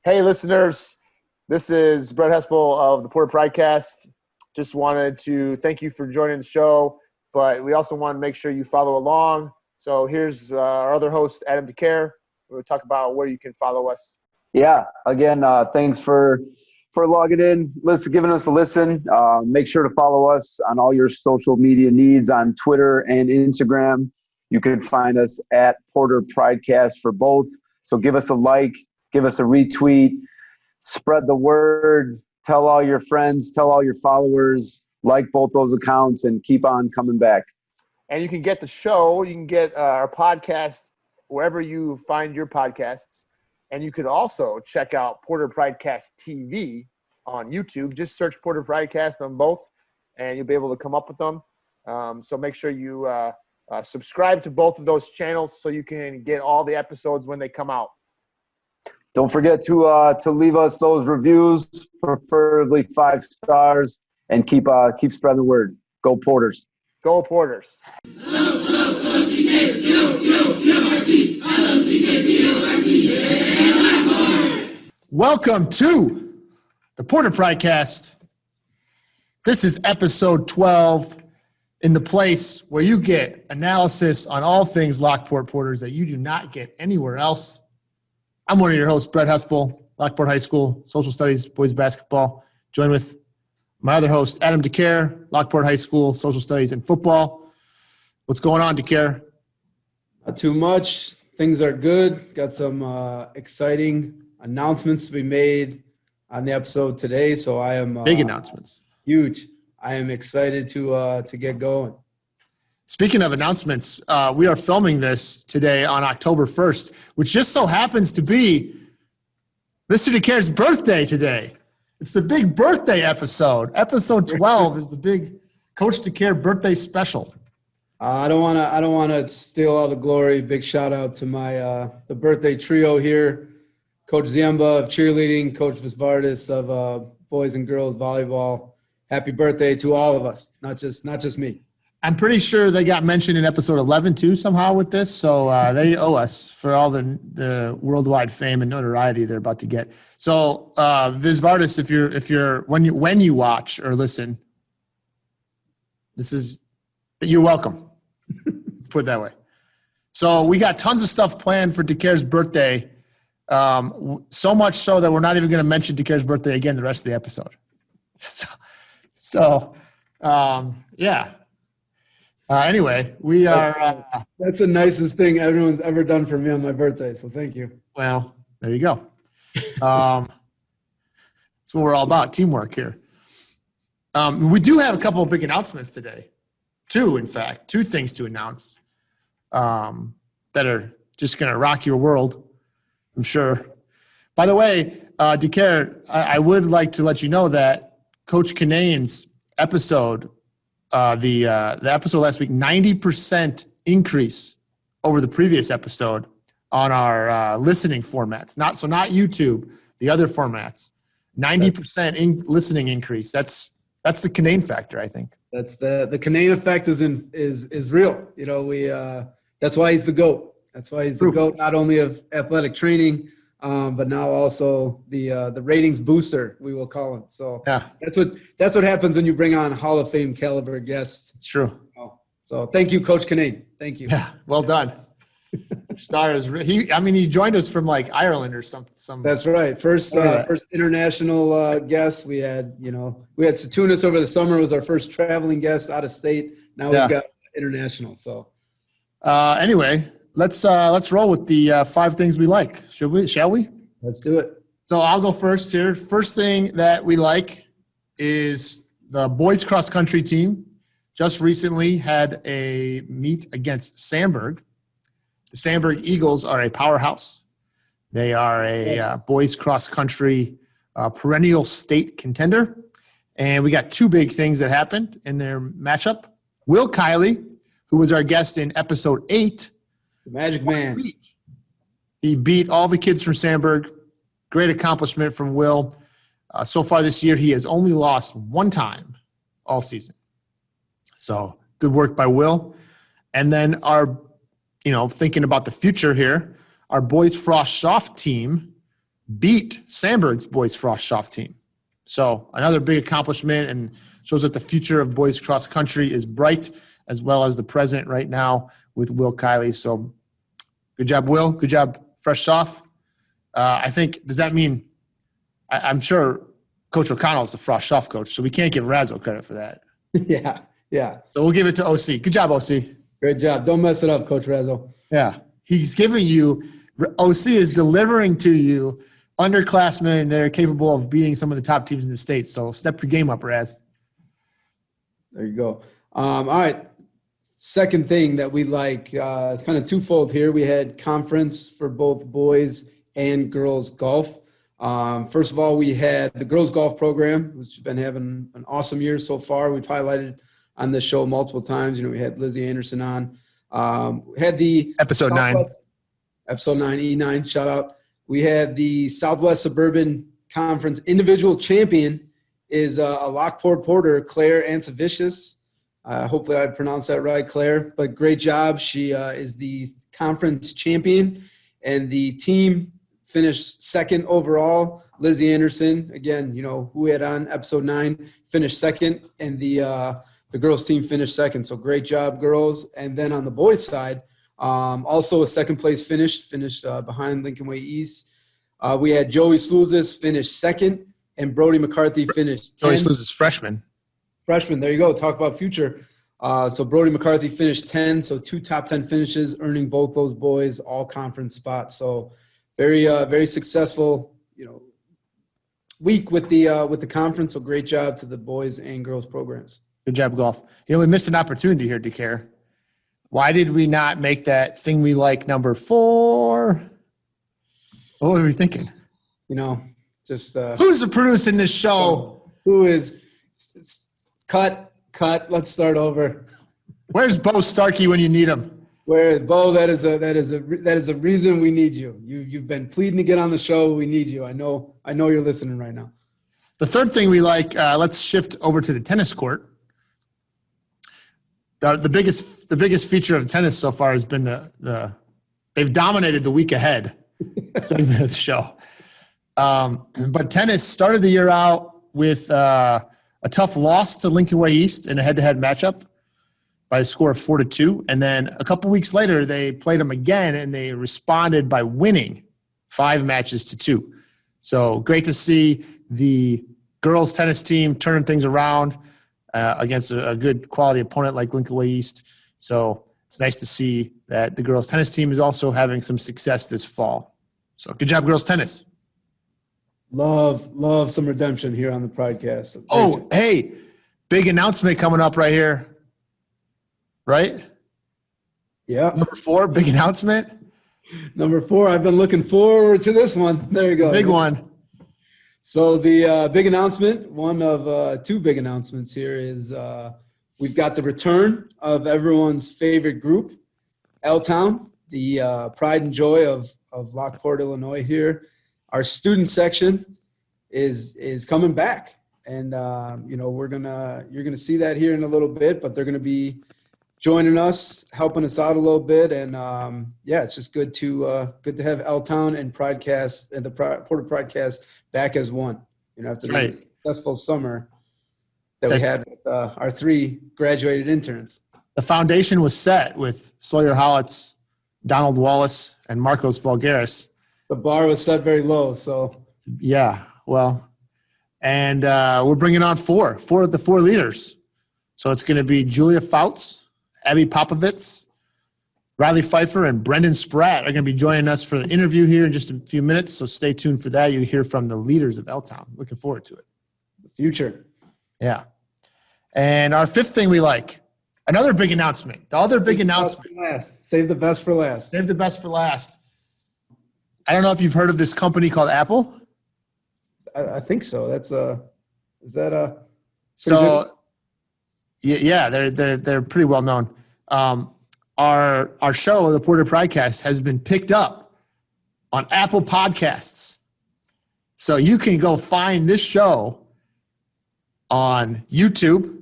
Hey, listeners. This is Brett Hespel of the Pridecast. Just wanted to thank you for joining the show, but we also want to make sure you follow along. So here's our other host, Adam Decaire. We'll talk about where you can follow us. Yeah, again, thanks for logging in, giving us a listen. Make sure to follow us on all your social media needs on Twitter and Instagram. You can find us at Porter Pridecast for both. So give us a like, give us a retweet, spread the word, tell all your friends, tell all your followers, like both those accounts, and keep on coming back. And you can get the show, you can get our podcast wherever you find your podcasts. And you could also check out Porter Pridecast TV on YouTube. Just search Porter Pridecast on both, and you'll be able to come up with them. So make sure you subscribe to both of those channels so you can get all the episodes when they come out. Don't forget to leave us those reviews, preferably 5 stars, and keep spreading the word. Go Porters. Go Porters. Welcome to the Porter Pridecast. This is episode 12, in the place where you get analysis on all things Lockport Porters that you do not get anywhere else. I'm one of your hosts, Brett Hespel, Lockport High School, Social Studies, Boys Basketball. Joined with my other host, Adam Decaire, Lockport High School, Social Studies, and Football. What's going on, Decaire? Not too much. Things are good. Got some exciting announcements to be made on the episode today. So I am big announcements. Huge. I am excited to get going. Speaking of announcements, we are filming this today on October 1st, which just so happens to be Mr. Decaire's birthday today. It's the big birthday episode. Episode 12 is the big Coach Decaire birthday special. I don't want to steal all the glory. Big shout out to my the birthday trio here. Coach Ziemba of cheerleading, Coach Visvardis of boys and girls volleyball. Happy birthday to all of us, not just me. I'm pretty sure they got mentioned in episode 11 too somehow with this, so they owe us for all the worldwide fame and notoriety they're about to get. So Visvardis, if you're when you watch or listen, you're welcome. Let's put it that way. So we got tons of stuff planned for Decaire's birthday. So much so that we're not even going to mention Decaire's birthday again the rest of the episode. Yeah. Anyway, we are. That's the nicest thing everyone's ever done for me on my birthday. So thank you. Well, there you go. That's what we're all about, teamwork here. We do have a couple of big announcements today. Two things to announce that are just going to rock your world, I'm sure. By the way, Decaire, I would like to let you know that Coach Cunnane's episode, the episode last week, 90% increase over the previous episode on our listening formats. Not YouTube, the other formats. 90% listening increase. That's the Cunnane Factor, I think. That's the Cunnane effect is real. You know, that's why he's the GOAT. That's why he's the GOAT, not only of athletic training, but now also the ratings booster, we will call him. So yeah, that's what happens when you bring on Hall of Fame caliber guests. It's true. So thank you, Coach Cunnane. Thank you. Yeah, well done. Star is he joined us from like Ireland or some. That's right. First international guest. We had Satunas over the summer was our first traveling guest out of state. Now we've got international. So anyway, let's roll with the 5 things we like. Shall we? Let's do it. So I'll go first here. First thing that we like is the boys cross country team just recently had a meet against Sandburg. The Sandburg Eagles are a powerhouse. They are a boys cross country perennial state contender. And we got 2 big things that happened in their matchup. Will Kiley, who was our guest in episode 8, the Magic Man. He beat all the kids from Sandburg. Great accomplishment from Will. So far this year, he has only lost 1 time all season. So good work by Will. And then thinking about the future here, our boys Frost Soft team beat Sandberg's boys cross-shop team. So another big accomplishment, and shows that the future of boys cross country is bright, as well as the present right now with Will Kiley. So good job, Will. Good job, fresh off. I think, does that mean, I'm sure Coach O'Connell is the frosh off coach, so we can't give Razzo credit for that. Yeah. So we'll give it to OC. Good job, OC. Great job. Don't mess it up, Coach Razzo. Yeah. He's giving you, OC is delivering to you underclassmen that are capable of beating some of the top teams in the state. So step your game up, Raz. There you go. All right. Second thing that we like, it's kind of twofold here. We had conference for both boys and girls golf. First of all, we had the girls golf program, which has been having an awesome year so far. We've highlighted on this show multiple times. We had Lizzie Anderson on. We had the episode 9, E9, shout out. We had the Southwest Suburban Conference individual champion is a Lockport Porter, Claire Ansevicius. Hopefully I pronounced that right, Claire, but great job. She is the conference champion, and the team finished second overall. Lizzie Anderson, again, who we had on episode 9, finished second, and the girls team finished second. So great job, girls. And then on the boys side, also a second place finished behind Lincoln Way East. We had Joey Sluzis finish second, and Brody McCarthy finished 10th. Joey Sluzis, freshman. Freshman, there you go. Talk about future. So Brody McCarthy finished 10, so 2 top 10 finishes, earning both those boys all conference spots. So very successful, week with the conference. So great job to the boys and girls programs. Good job, golf. We missed an opportunity here, Decaire. Why did we not make that thing we like number 4? What were we thinking? Just who's the producer in this show? Who is cut? Let's start over. Where's Bo Starkey when you need him? Where is Bo? That is a reason we need you. You've been pleading to get on the show. We need you. I know you're listening right now. The third thing we like. Let's shift over to the tennis court. The biggest feature of tennis so far has been they've dominated the week ahead segment of the show. But tennis started the year out with a tough loss to Lincoln Way East in a head-to-head matchup by a score of 4-2. And then a couple weeks later, they played them again, and they responded by winning 5 matches to 2. So great to see the girls tennis team turning things around against a good quality opponent like Lincoln Way East. So it's nice to see that the girls tennis team is also having some success this fall. So good job, girls tennis. Love some redemption here on the Pridecast. Oh, hey, big announcement coming up right here. Right? Yeah. Number 4, big announcement. Number 4, I've been looking forward to this one. There you go. Big one. So the big announcement, one of 2 big announcements here is we've got the return of everyone's favorite group, L-Town, the pride and joy of Lockport, Illinois here. Our student section is coming back, and you're gonna see that here in a little bit. But they're gonna be joining us, helping us out a little bit, and it's just good to have L-Town and Pridecast and the Porter Pridecast back as one. After the successful summer that we had with our 3 graduated interns. The foundation was set with Sawyer Hollitz, Donald Wallace, and Marcos Vulgaris. The bar was set very low, so. Yeah, well, and we're bringing on 4 of the 4 leaders. So it's going to be Julia Fouts, Abby Popovits, Riley Pfeiffer, and Brendan Spratt are going to be joining us for the interview here in just a few minutes. So stay tuned for that. You hear from the leaders of L-Town. Looking forward to it. The future. Yeah. And our 5th thing we like, another big announcement. The other big announcement. Save the best for last. Save the best for last. I don't know if you've heard of this company called Apple. I think so. Is that a? So, yeah, they're pretty well known. Our show, the Porter Pridecast, has been picked up on Apple Podcasts. So you can go find this show on YouTube,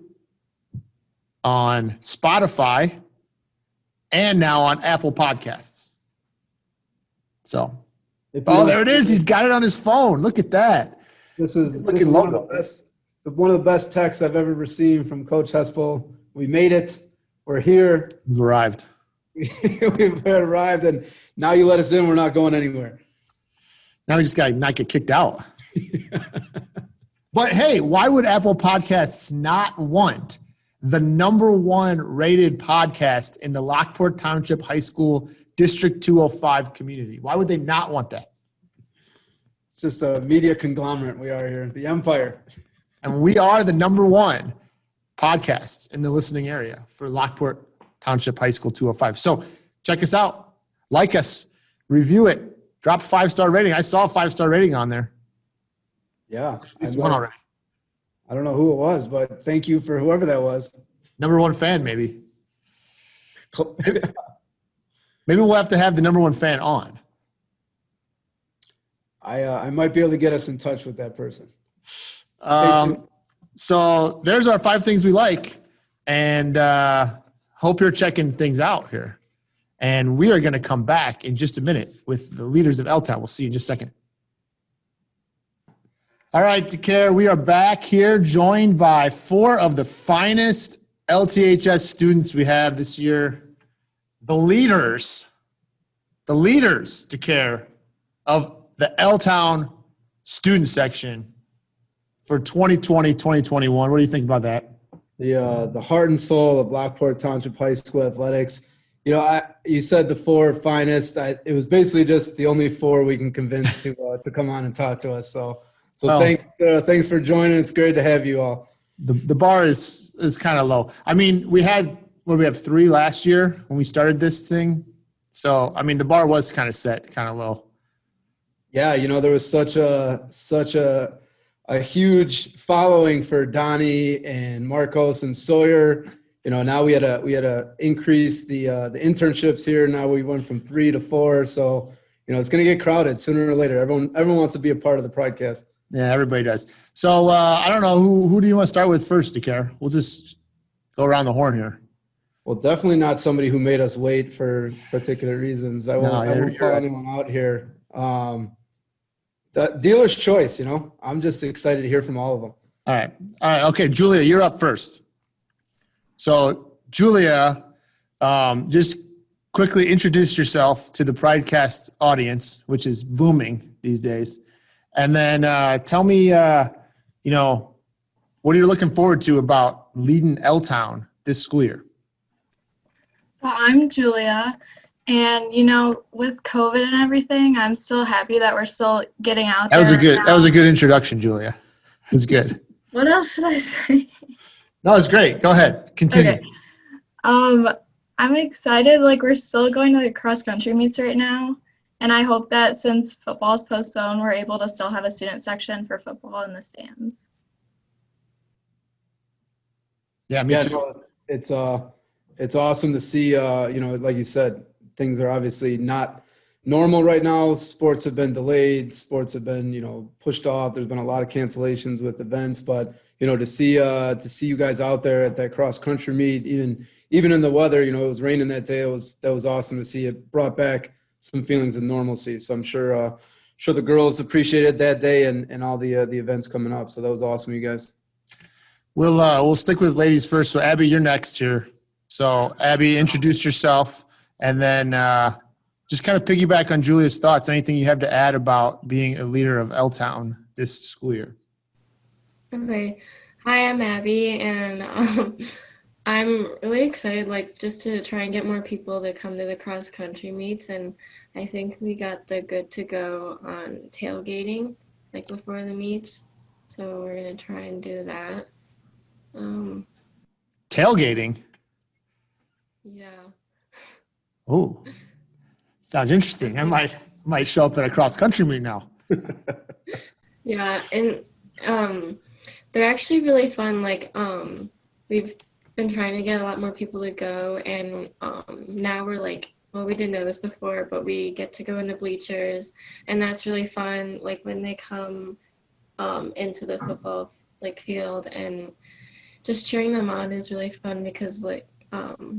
on Spotify, and now on Apple Podcasts. So Oh, there it is. He's got it on his phone. Look at that. This is logo. One of the best texts I've ever received from Coach Hespel. We made it. We're here. We've arrived. We've arrived, and now you let us in. We're not going anywhere. Now we just got to not get kicked out. But hey, why would Apple Podcasts not want the #1 rated podcast in the Lockport Township High School District 205 community? Why would they not want that? It's just a media conglomerate we are here, the empire. And we are the #1 podcast in the listening area for Lockport Township High School 205. So check us out, like us, review it, drop a 5-star rating. I saw a 5-star rating on there. Yeah. At least one already. I don't know who it was, but thank you for whoever that was. #1 fan, maybe. Maybe we'll have to have the #1 fan on. I might be able to get us in touch with that person. So there's our 5 things we like, and hope you're checking things out here. And we are going to come back in just a minute with the leaders of L-Town. We'll see you in just a second. All right, Decaire, we are back here joined by 4 of the finest LTHS students we have this year. The leaders, Decaire, of the L-Town student section for 2020, 2021. What do you think about that? The heart and soul of Lockport Township High School athletics. You know, you said the 4 finest. It was basically just the only 4 we can convince to come on and talk to us. So thanks for joining. It's great to have you all. The bar is kind of low. I mean, we have 3 last year when we started this thing. So, I mean, the bar was kind of set, kind of low. Yeah, you know, there was such a huge following for Donnie and Marcos and Sawyer. You know, now we had to increase the internships here. Now we went from 3 to 4. So, you know, it's going to get crowded sooner or later. Everyone wants to be a part of the Pridecast. Yeah, everybody does. So I don't know who do you want to start with first, Decaire? We'll just go around the horn here. Well, definitely not somebody who made us wait for particular reasons. I won't call anyone out here. The dealer's choice, you know. I'm just excited to hear from all of them. All right. Okay, Julia, you're up first. So, Julia, just quickly introduce yourself to the Pridecast audience, which is booming these days. And then tell me, you know, what are you looking forward to about leading L-Town this school year? Well, I'm Julia, and you know, with COVID and everything, I'm still happy that we're still getting out there. That was a good introduction, Julia. It's good. What else should I say? No, it's great. Go ahead. Continue. Okay. I'm excited. Like, we're still going to the cross country meets right now, and I hope that since football's postponed, we're able to still have a student section for football in the stands. Yeah, me too. No, it's awesome to see, you know, like you said, things are obviously not normal right now. Sports have been delayed. Sports have been, you know, pushed off. There's been a lot of cancellations with events, but, you know, to see you guys out there at that cross country meet, even in the weather, you know, it was raining that day. That was awesome to see. It brought back some feelings of normalcy. So I'm sure the girls appreciated that day and all the events coming up. So that was awesome, you guys. We'll stick with ladies first. So Abby, you're next here. So Abby, introduce yourself, and then just kind of piggyback on Julia's thoughts. Anything you have to add about being a leader of L-Town this school year? Okay. Hi, I'm Abby, and I'm really excited, like, just to try and get more people to come to the cross-country meets, and I think we got the good to go on tailgating, like, before the meets, so we're going to try and do that. Tailgating? Yeah. Oh, sounds interesting. I might show up at a cross-country meet now. Yeah, and they're actually really fun. Like, we've been trying to get a lot more people to go, and now we're like, well, we didn't know this before, but we get to go in the bleachers, and that's really fun. Like, when they come into the football field, and just cheering them on is really fun because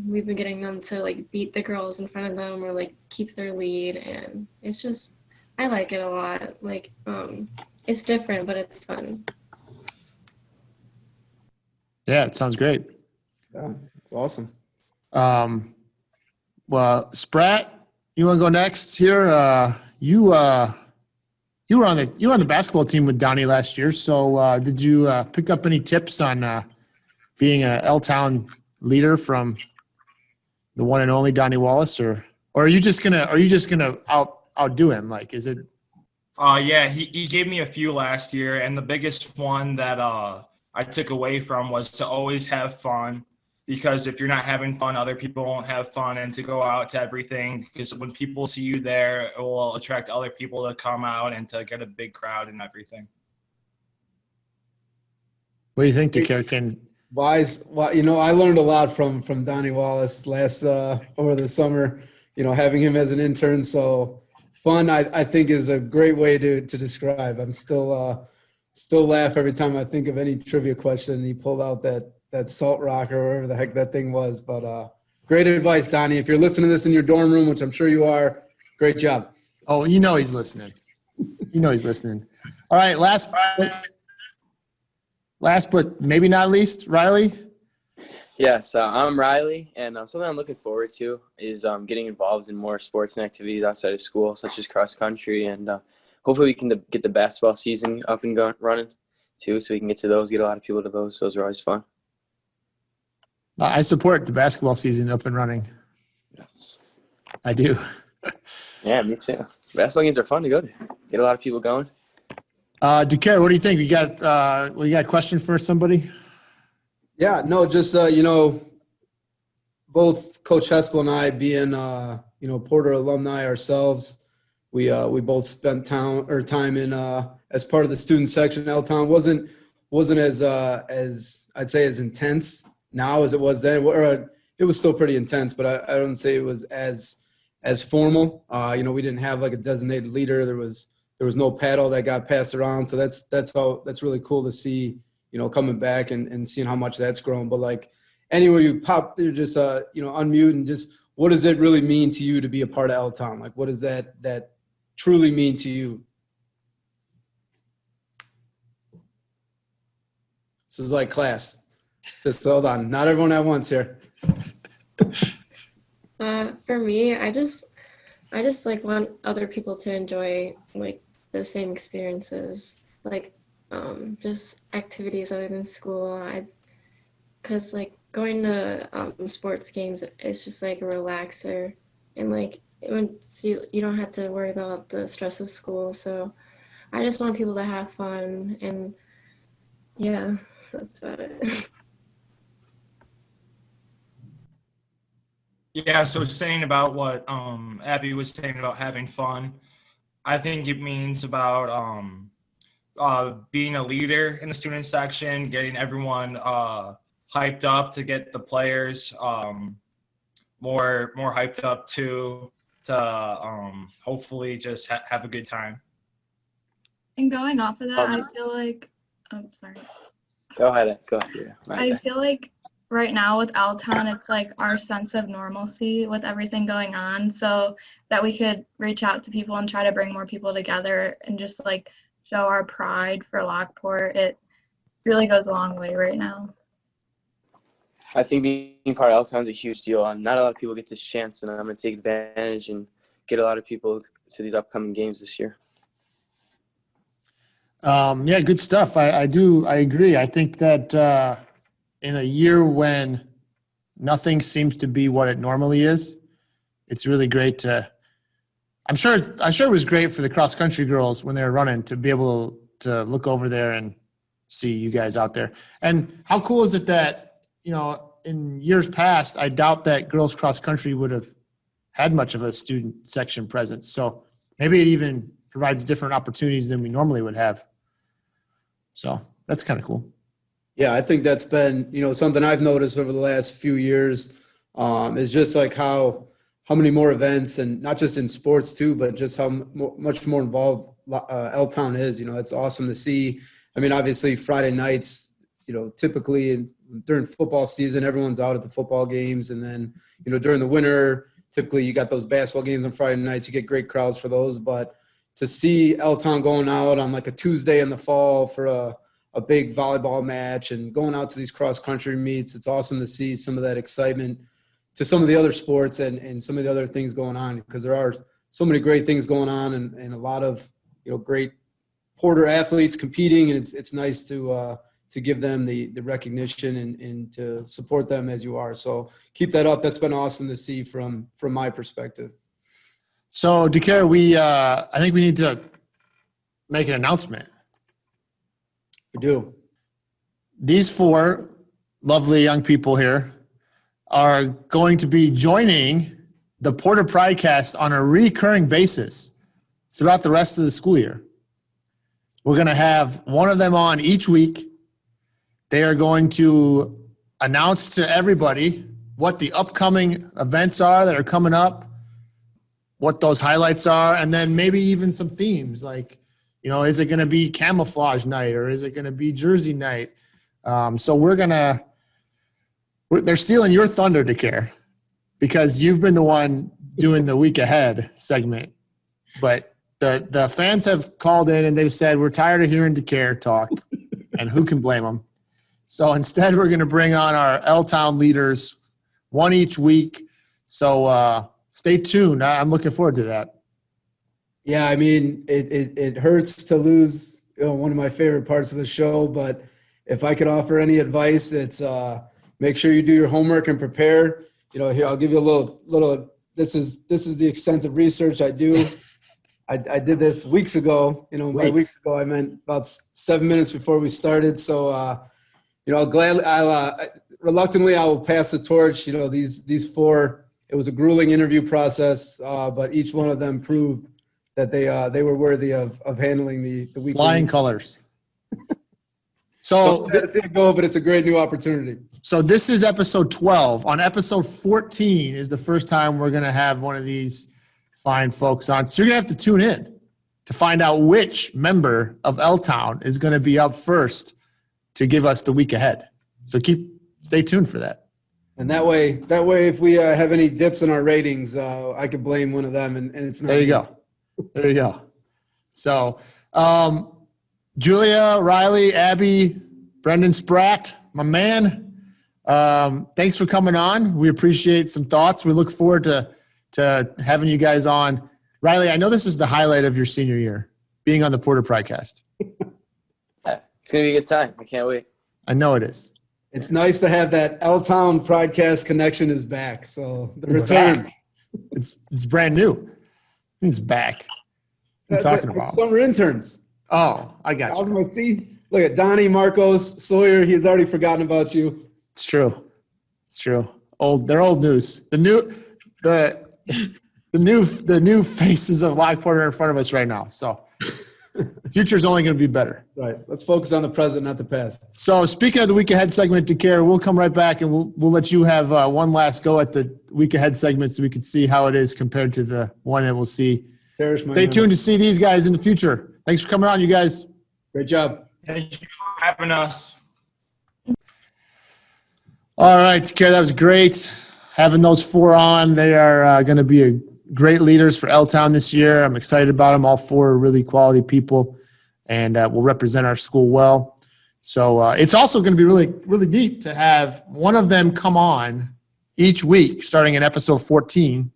we've been getting them to beat the girls in front of them or keep their lead, and it's just, I like it a lot. Like, it's different, but it's fun. Yeah, it sounds great. Yeah, it's awesome. Well, Spratt, you want to go next here? You were on the basketball team with Donnie last year. So did you pick up any tips on being a L-Town leader from the one and only Donnie Wallace, or are you just gonna outdo him? Like, is it? Yeah, he gave me a few last year, and the biggest one that I took away from was to always have fun, because if you're not having fun, other people won't have fun, and to go out to everything, because when people see you there, it will attract other people to come out and to get a big crowd and everything. What do you think, Decaire? Wise, you know, I learned a lot from Donnie Wallace last over the summer. You know, having him as an intern. So fun, I think, is a great way to describe. I'm still laugh every time I think of any trivia question. He pulled out that salt rock or whatever the heck that thing was. But great advice, Donnie. If you're listening to this in your dorm room, which I'm sure you are, great job. Oh, you know he's listening. All right, last but maybe not least, Riley. Yes, I'm Riley, and something I'm looking forward to is getting involved in more sports and activities outside of school, such as cross country, and hopefully we can get the basketball season up and running too, so we can get to those, get a lot of people to those. Those are always fun. I support the basketball season up and running. Yes. I do. Yeah, me too. Basketball games are fun to go to. Get a lot of people going. Decaire, what do you think? You got a question for somebody? Yeah, no, just you know, both Coach Hespel and I, being you know, Porter alumni ourselves, we both spent time in as part of the student section. L-Town wasn't as I'd say as intense now as it was then. It was still pretty intense, but I don't say it was as formal. You know, we didn't have like a designated leader. There was no paddle that got passed around. So that's really cool to see, you know, coming back and seeing how much that's grown. But like anywhere you pop, you just you know, unmute and just, what does it really mean to you to be a part of L-Town? Like, what does that truly mean to you? This is like class. Just hold on. Not everyone at once here. For me, I just like want other people to enjoy like the same experiences, like just activities other than school. Cause like going to sports games is just like a relaxer, and like once you don't have to worry about the stress of school. So I just want people to have fun, and yeah, that's about it. Yeah, so saying about what Abby was saying about having fun, I think it means about being a leader in the student section, getting everyone hyped up to get the players more hyped up too, to hopefully just have a good time. And going off of that, I feel like, oh, sorry. Go ahead. Yeah, I feel like right now with L-Town, it's like our sense of normalcy with everything going on, so that we could reach out to people and try to bring more people together and just like show our pride for Lockport. It really goes a long way right now. I think being part of L-Town is a huge deal. Not a lot of people get this chance, and I'm going to take advantage and get a lot of people to these upcoming games this year. Yeah, good stuff. I agree. I think that in a year when nothing seems to be what it normally is, it's really great to – I'm sure it was great for the cross-country girls when they were running to be able to look over there and see you guys out there. And how cool is it that, you know, in years past, I doubt that girls cross-country would have had much of a student section presence. So maybe it even provides different opportunities than we normally would have. So that's kind of cool. Yeah, I think that's been, you know, something I've noticed over the last few years is just like how many more events, and not just in sports too, but just how much more involved L-Town is. You know, it's awesome to see. I mean, obviously Friday nights, you know, typically during football season, everyone's out at the football games. And then, you know, during the winter, typically you got those basketball games on Friday nights. You get great crowds for those. But, to see L-Town going out on like a Tuesday in the fall for a big volleyball match and going out to these cross-country meets. It's awesome to see some of that excitement to some of the other sports and some of the other things going on, because there are so many great things going on and a lot of, great Porter athletes competing, and it's nice to give them the recognition and to support them as you are. So keep that up. That's been awesome to see from my perspective. So Decaire, I think we need to make an announcement. We do. These 4 lovely young people here are going to be joining the Porter Pridecast on a recurring basis throughout the rest of the school year. We're going to have one of them on each week. They are going to announce to everybody what the upcoming events are that are coming up, what those highlights are, and then maybe even some themes like, is it going to be camouflage night or is it going to be jersey night? So they're stealing your thunder, Decaire, because you've been the one doing the week ahead segment. But the fans have called in and they've said, we're tired of hearing Decaire talk, and who can blame them? So instead, we're going to bring on our L-Town leaders, one each week. So stay tuned. I'm looking forward to that. Yeah, I mean, it hurts to lose one of my favorite parts of the show, but if I could offer any advice, it's make sure you do your homework and prepare. Here, I'll give you a little. This is the extensive research I do. I did this weeks ago. By weeks ago, I meant about 7 minutes before we started. So, reluctantly, I will pass the torch. These 4. It was a grueling interview process, but each one of them proved that they were worthy of handling the weekly. Flying colors. So sad to see it go, but it's a great new opportunity. So this is episode 12. On episode 14 is the first time we're going to have one of these fine folks on. So you're going to have to tune in to find out which member of L-Town is going to be up first to give us the week ahead. So stay tuned for that. And that way, if we have any dips in our ratings, I could blame one of them, and it's not. There you go. There you go. So, Julia, Riley, Abby, Brendan Spratt, my man. Thanks for coming on. We appreciate some thoughts. We look forward to having you guys on. Riley, I know this is the highlight of your senior year, being on the Porter Pridecast. It's going to be a good time. I can't wait. I know it is. It's nice to have that L-Town Pridecast connection is back. So the It's return. back. It's brand new. It's back. What are you talking about? Summer interns. Oh, I got you. See, look at Donnie, Marcos, Sawyer. He's already forgotten about you. It's true. It's true. They're old news. The new faces of Lockport are in front of us right now. So the future's only going to be better. Right. Let's focus on the present, not the past. So speaking of the week ahead segment, Decaire, we'll come right back and we'll let you have one last go at the week ahead segment so we can see how it is compared to the one that we'll see. Stay tuned to see these guys in the future. Thanks for coming on, you guys. Great job. Thank you for having us. All right, Decaire, that was great. Having those 4 on, they are going to be great leaders for L-Town this year. I'm excited about them. All 4 are really quality people and will represent our school well. So it's also going to be really, really neat to have one of them come on each week, starting in episode 14,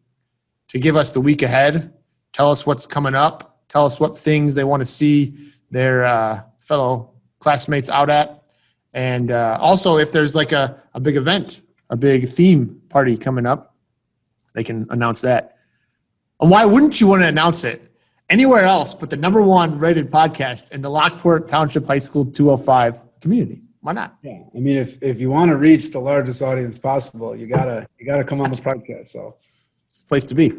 to give us the week ahead, tell us what's coming up, tell us what things they want to see their fellow classmates out at. And also, if there's like a big event, a big theme party coming up, they can announce that. And why wouldn't you want to announce it anywhere else but the #1 rated podcast in the Lockport Township High School 205 community? Why not? Yeah, I mean, if you want to reach the largest audience possible, you gotta come on the podcast. So it's the place to be.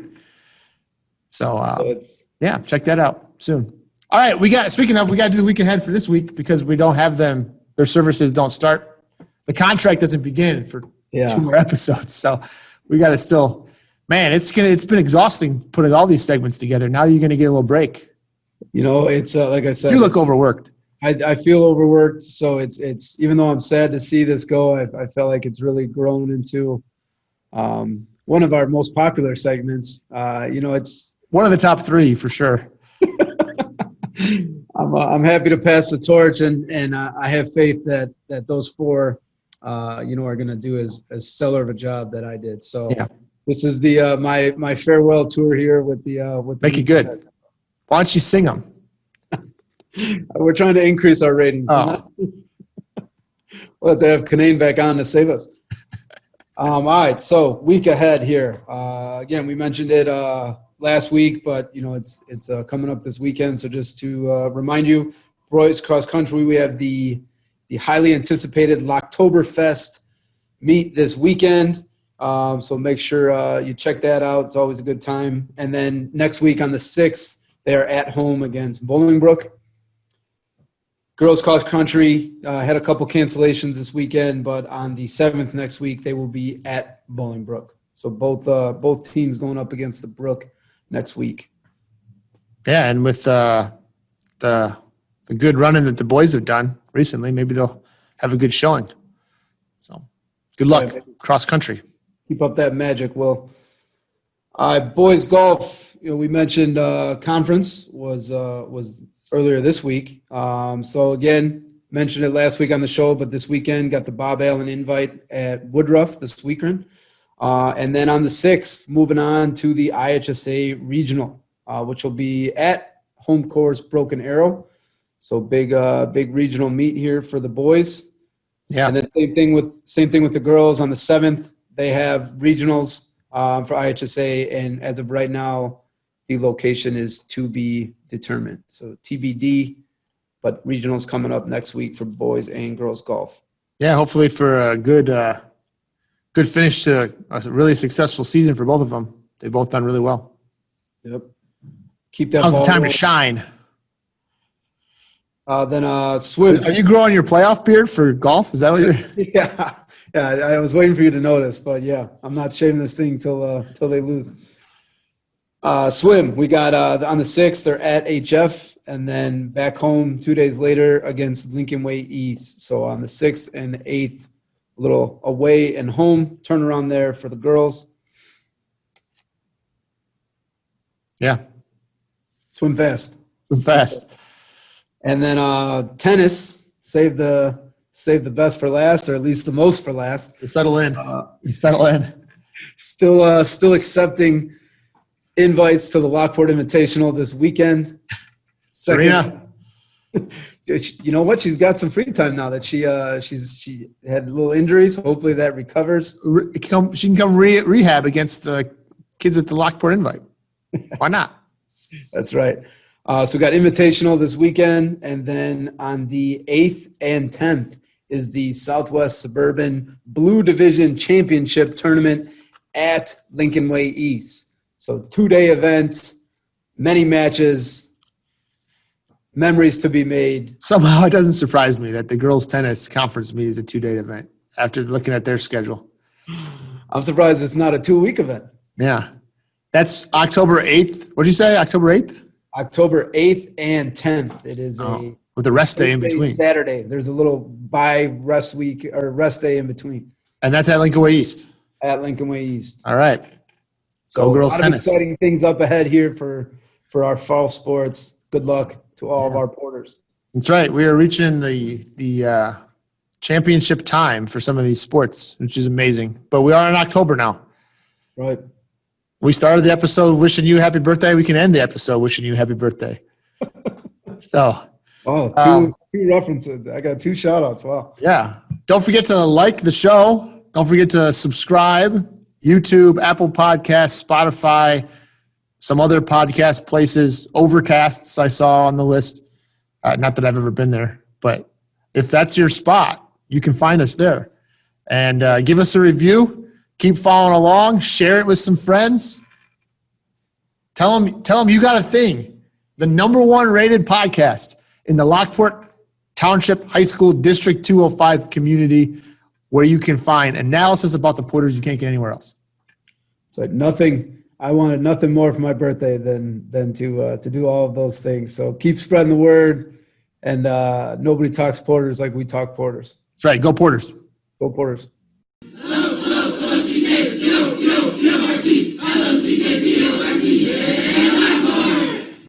So yeah, check that out soon. All right, we got to do the week ahead for this week because we don't have them. Their services don't start. The contract doesn't begin for 2 more episodes. So we got to still, man, it's been exhausting putting all these segments together. Now you're going to get a little break. It's like I said, You look overworked. I feel overworked. So it's even though I'm sad to see this go, I felt like it's really grown into one of our most popular segments. It's one of the top 3 for sure. I'm happy to pass the torch, and I have faith that those four, are going to do as stellar of a job that I did. So Yeah. this is the my farewell tour here with the Make it good. Why don't you sing them? We're trying to increase our ratings. Oh. We'll have to have Cunnane back on to save us. All right, so week ahead here. Again, we mentioned it last week, but it's coming up this weekend. So just to remind you, boys cross country, we have the highly anticipated Locktoberfest meet this weekend. So make sure you check that out. It's always a good time. And then next week on the 6th, they are at home against Bolingbrook. Girls cross country had a couple cancellations this weekend, but on the 7th next week, they will be at Bolingbrook. So both teams going up against the Brook next week. Yeah, and with the good running that the boys have done recently, maybe they'll have a good showing. So good luck, cross country. Keep up that magic, Will. Boys golf, we mentioned conference was earlier this week. So again, mentioned it last week on the show, but this weekend got the Bob Allen invite at Woodruff this weekend. And then on the 6th, moving on to the IHSA Regional, which will be at home course Broken Arrow. So big regional meet here for the boys. Yeah. And then same thing with the girls on the 7th. They have regionals for IHSA, and as of right now, the location is to be determined. So TBD, but regionals coming up next week for boys and girls golf. Yeah, hopefully for a good finish to a really successful season for both of them. They've both done really well. Yep. Keep that. Now's the ball time rolling. to shine. Then swim. Are you growing your playoff beard for golf? Is that what you're? Yeah. I was waiting for you to notice, but yeah, I'm not shaving this thing till they lose. Swim. We got on the 6th. They're at HF, and then back home 2 days later against Lincoln Way East. So on the 6th and the 8th, a little away and home turnaround there for the girls. Yeah. Swim fast. Swim fast. And then tennis, save the best for last, or at least the most for last. Settle in. Settle in. Still accepting invites to the Lockport Invitational this weekend. Serena. You know what? She's got some free time now that she had little injuries. Hopefully that recovers. She can come rehab against the kids at the Lockport Invite. Why not? That's right. So we got Invitational this weekend, and then on the 8th and 10th is the Southwest Suburban Blue Division Championship Tournament at Lincoln Way East. So 2-day event, many matches, memories to be made. Somehow it doesn't surprise me that the girls' tennis conference meet is a 2-day event after looking at their schedule. I'm surprised it's not a 2-week event. Yeah. That's October 8th. What did you say, October 8th? October 8th and 10th. It is with a rest day in between. Saturday. There's a little rest week or rest day in between. And that's at Lincoln Way East. At Lincoln Way East. All right. So Go girls a lot tennis. of exciting things up ahead here for our fall sports. Good luck to all of our porters. That's right. We are reaching the championship time for some of these sports, which is amazing. But we are in October now. Right. We started the episode wishing you happy birthday. We can end the episode wishing you happy birthday. Two references. I got 2 shout outs. Wow. Yeah. Don't forget to like the show. Don't forget to subscribe. YouTube, Apple Podcasts, Spotify, some other podcast places, Overcasts I saw on the list. Not that I've ever been there, but if that's your spot, you can find us there. And give us a review. Keep following along. Share it with some friends. Tell them you got a thing. The #1 rated podcast in the Lockport Township High School District 205 community, where you can find analysis about the Porters you can't get anywhere else. So I wanted nothing more for my birthday than to do all of those things. So keep spreading the word, and nobody talks Porters like we talk Porters. That's right. Go Porters. Go Porters.